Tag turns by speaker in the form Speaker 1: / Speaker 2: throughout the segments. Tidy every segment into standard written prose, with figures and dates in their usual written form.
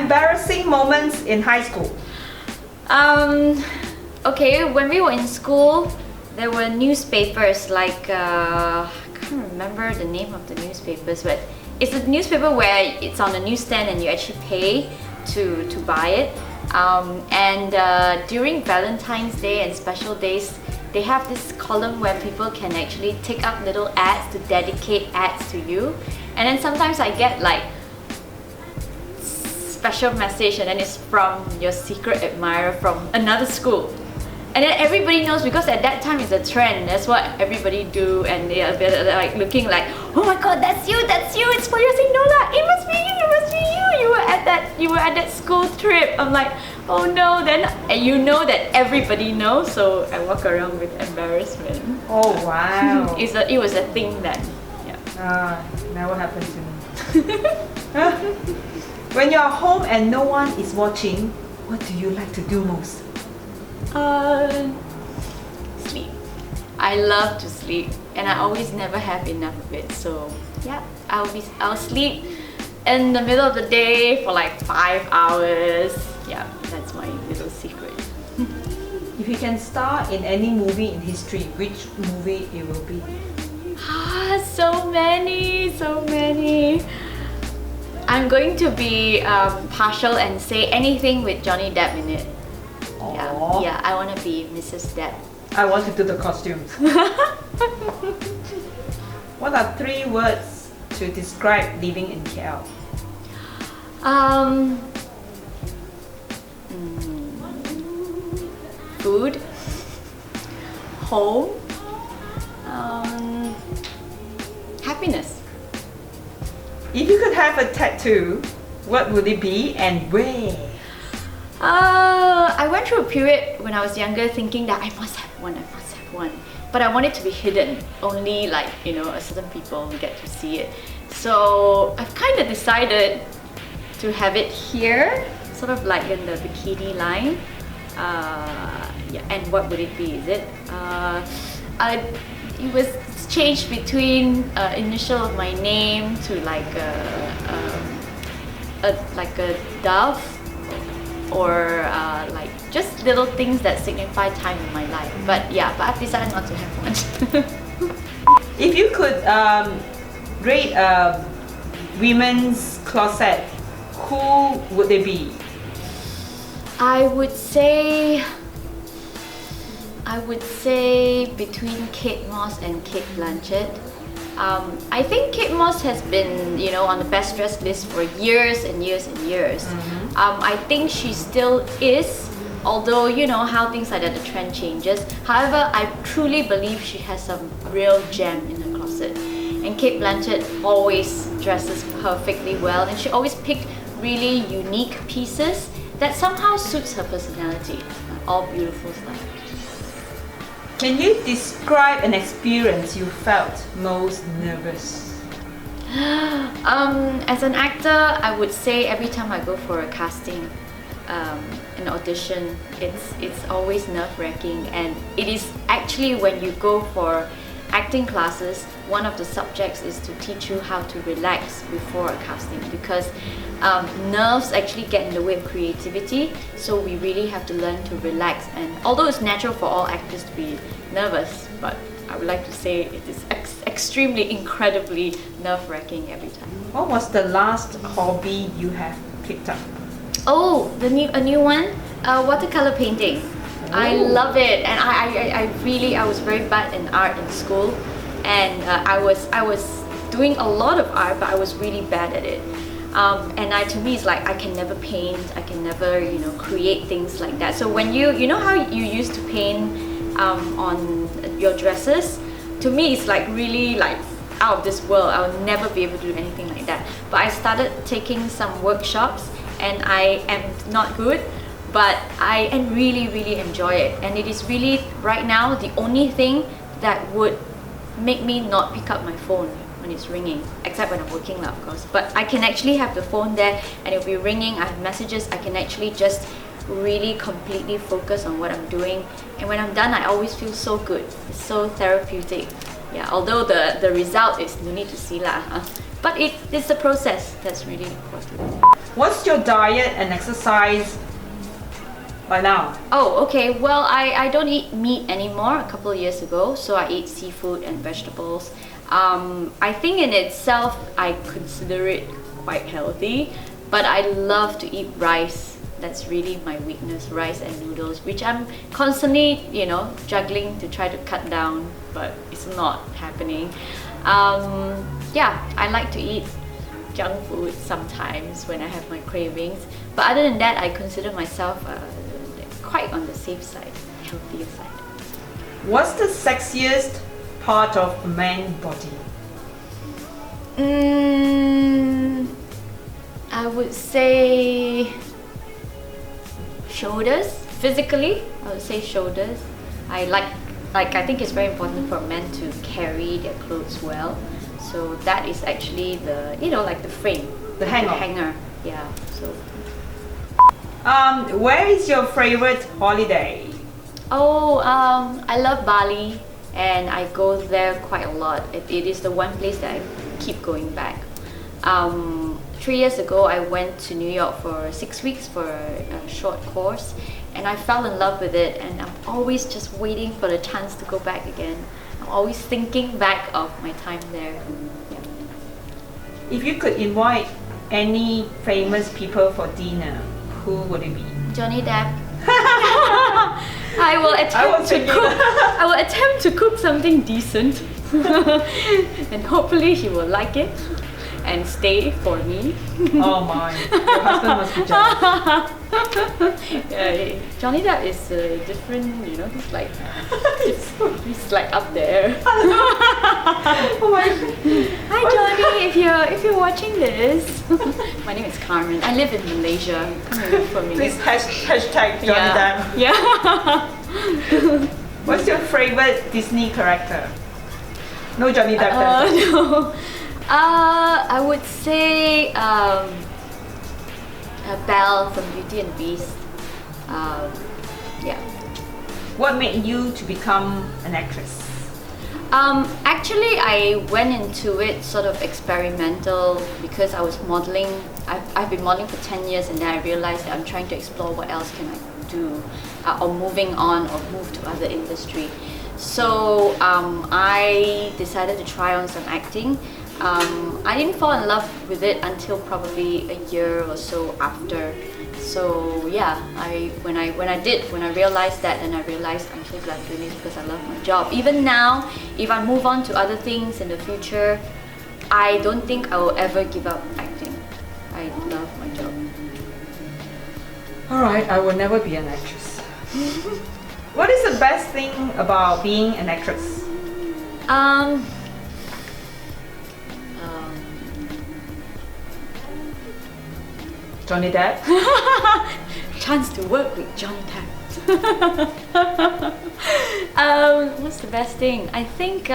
Speaker 1: Embarrassing moments in high school.
Speaker 2: Okay, when we were in school, there were newspapers like I can't remember the name of the newspapers, but it's a newspaper where it's on a newsstand and you actually pay to buy it. During Valentine's Day and special days, they have this column where people can actually take up little ads to dedicate ads to you. And then sometimes I get like special message and then it's from your secret admirer from another school. And then everybody knows because at that time it's a trend. That's what everybody do, and they're like looking like, oh my god, that's you, it's for you. Saying, Nola, it must be you. You were at that school trip. I'm like, oh no. Then and you know that everybody knows, so I walk around with embarrassment.
Speaker 1: Oh wow.
Speaker 2: It was a thing then. Yeah.
Speaker 1: Never happened to me. When you're home and no one is watching, what do you like to do most?
Speaker 2: Sleep. I love to sleep, and I always never have enough of it. So yeah, I'll sleep in the middle of the day for like 5 hours. Yeah, that's my little secret.
Speaker 1: If you can star in any movie in history, which movie it will be?
Speaker 2: So many. I'm going to be partial and say anything with Johnny Depp in it. Yeah, I want to be Mrs. Depp.
Speaker 1: I want to do the costumes. What are 3 words to describe living in KL?
Speaker 2: Food, home, happiness.
Speaker 1: If you could have a tattoo, what would it be and where?
Speaker 2: I went through a period when I was younger thinking that I must have one. But I want it to be hidden. Only like, a certain people get to see it. So I've kind of decided to have it here, sort of like in the bikini line. Yeah, and what would it be? Is it? It was changed between initial of my name to like a dove, or like just little things that signify time in my life. But I've decided not to have one.
Speaker 1: If you could rate a women's closet, who would they be?
Speaker 2: I would say between Kate Moss and Kate Blanchett. I think Kate Moss has been, on the best dressed list for years and years and years. I think she still is, although how things like that, the trend changes. However, I truly believe she has some real gem in her closet. And Kate Blanchett always dresses perfectly well, and she always picked really unique pieces that somehow suits her personality. All beautiful stuff.
Speaker 1: Can you describe an experience you felt most nervous?
Speaker 2: As an actor, I would say every time I go for a casting, an audition, it's always nerve-wracking, and it is actually when you go for acting classes, one of the subjects is to teach you how to relax before a casting, because nerves actually get in the way of creativity, so we really have to learn to relax. And although it's natural for all actors to be nervous, but I would like to say it is extremely, incredibly nerve-wracking every time.
Speaker 1: What was the last hobby you have picked up?
Speaker 2: Oh, a new one? Watercolor painting. I love it, and I was very bad in art in school, and I was doing a lot of art, but I was really bad at it. To me, it's like I can never paint, I can never create things like that. So when you know how you used to paint on your dresses, to me it's like really like out of this world. I will never be able to do anything like that. But I started taking some workshops, and I am not good, but I really enjoy it, and it is really right now the only thing that would make me not pick up my phone when it's ringing, except when I'm working now, of course. But I can actually have the phone there and it'll be ringing. I have messages. I can actually just really completely focus on what I'm doing, and when I'm done, I always feel so good. It's so therapeutic. Yeah, although the result is you need to see lah, but it's the process that's really important.
Speaker 1: What's your diet and exercise by now?
Speaker 2: Oh, okay. Well, I don't eat meat anymore a couple of years ago, so I eat seafood and vegetables. I think in itself, I consider it quite healthy, but I love to eat rice. That's really my weakness, rice and noodles, which I'm constantly, juggling to try to cut down, but it's not happening. Yeah, I like to eat junk food sometimes when I have my cravings, but other than that, I consider myself quite on the safe side, healthier side.
Speaker 1: What's the sexiest part of a man's body?
Speaker 2: I would say shoulders. Physically, I would say shoulders. I think it's very important for men to carry their clothes well. So that is actually the, like the frame.
Speaker 1: The hanger.
Speaker 2: The hanger, yeah. So.
Speaker 1: Where is your favorite holiday?
Speaker 2: Oh, I love Bali, and I go there quite a lot. It is the one place that I keep going back. 3 years ago, I went to New York for 6 weeks for a short course, and I fell in love with it, and I'm always just waiting for the chance to go back again. I'm always thinking back of my time there. Yeah.
Speaker 1: If you could invite any famous people for dinner, who would it be?
Speaker 2: Johnny Depp. I will attempt to cook something decent, and hopefully he will like it and stay for me.
Speaker 1: Oh my, your husband must be jealous.
Speaker 2: Yeah, Johnny Depp is different, he's like he's like up there.
Speaker 1: Oh my God.
Speaker 2: Hi Johnny, if you're watching this, my name is Carmen. I live in Malaysia. Come and look for me.
Speaker 1: Please hashtag Johnny Depp.
Speaker 2: Yeah.
Speaker 1: What's your favorite Disney character? No Johnny Depp.
Speaker 2: No. I would say Belle from Beauty and the Beast. Yeah.
Speaker 1: What made you to become an actress?
Speaker 2: Actually, I went into it sort of experimental because I was modeling. I've been modeling for 10 years, and then I realized that I'm trying to explore what else can I do, or moving on or move to other industry. So I decided to try on some acting. I didn't fall in love with it until probably a year or so after. So yeah, when I realized that, and I realized I'm so glad doing this because I love my job. Even now, if I move on to other things in the future, I don't think I will ever give up acting. I love my job.
Speaker 1: Alright, I will never be an actress. What is the best thing about being an actress? Johnny Depp?
Speaker 2: Chance to work with Johnny Depp. What's the best thing? I think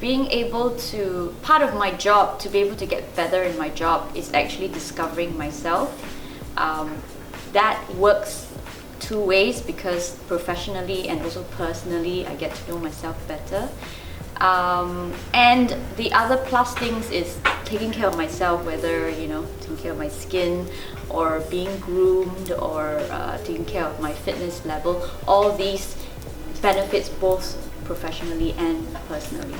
Speaker 2: being able to, part of my job, to be able to get better in my job is actually discovering myself. That works two ways because professionally and also personally I get to know myself better. And the other plus things is taking care of myself, whether taking care of my skin or being groomed or taking care of my fitness level. All these benefits both professionally and personally.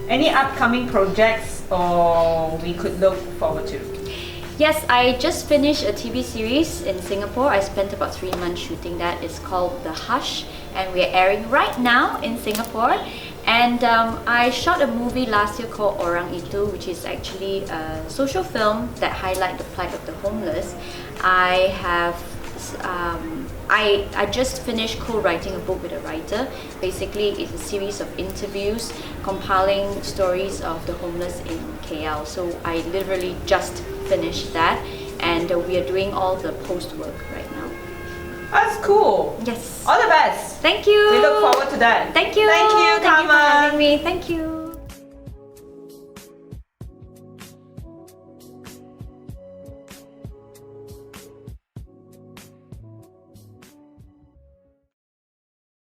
Speaker 1: Any upcoming projects or we could look forward to?
Speaker 2: Yes, I just finished a TV series in Singapore. I spent about 3 months shooting that. It's called The Hush, and we're airing right now in Singapore. And I shot a movie last year called Orang Itu, which is actually a social film that highlights the plight of the homeless. I just finished co-writing a book with a writer. Basically, it's a series of interviews compiling stories of the homeless in KL. So I literally just finished that, and we are doing all the post work right now.
Speaker 1: That's cool.
Speaker 2: Yes.
Speaker 1: All the best.
Speaker 2: Thank you.
Speaker 1: We look forward to that.
Speaker 2: Thank you.
Speaker 1: Thank you,
Speaker 2: Thank you for
Speaker 1: Carmen.
Speaker 2: having me. Thank you.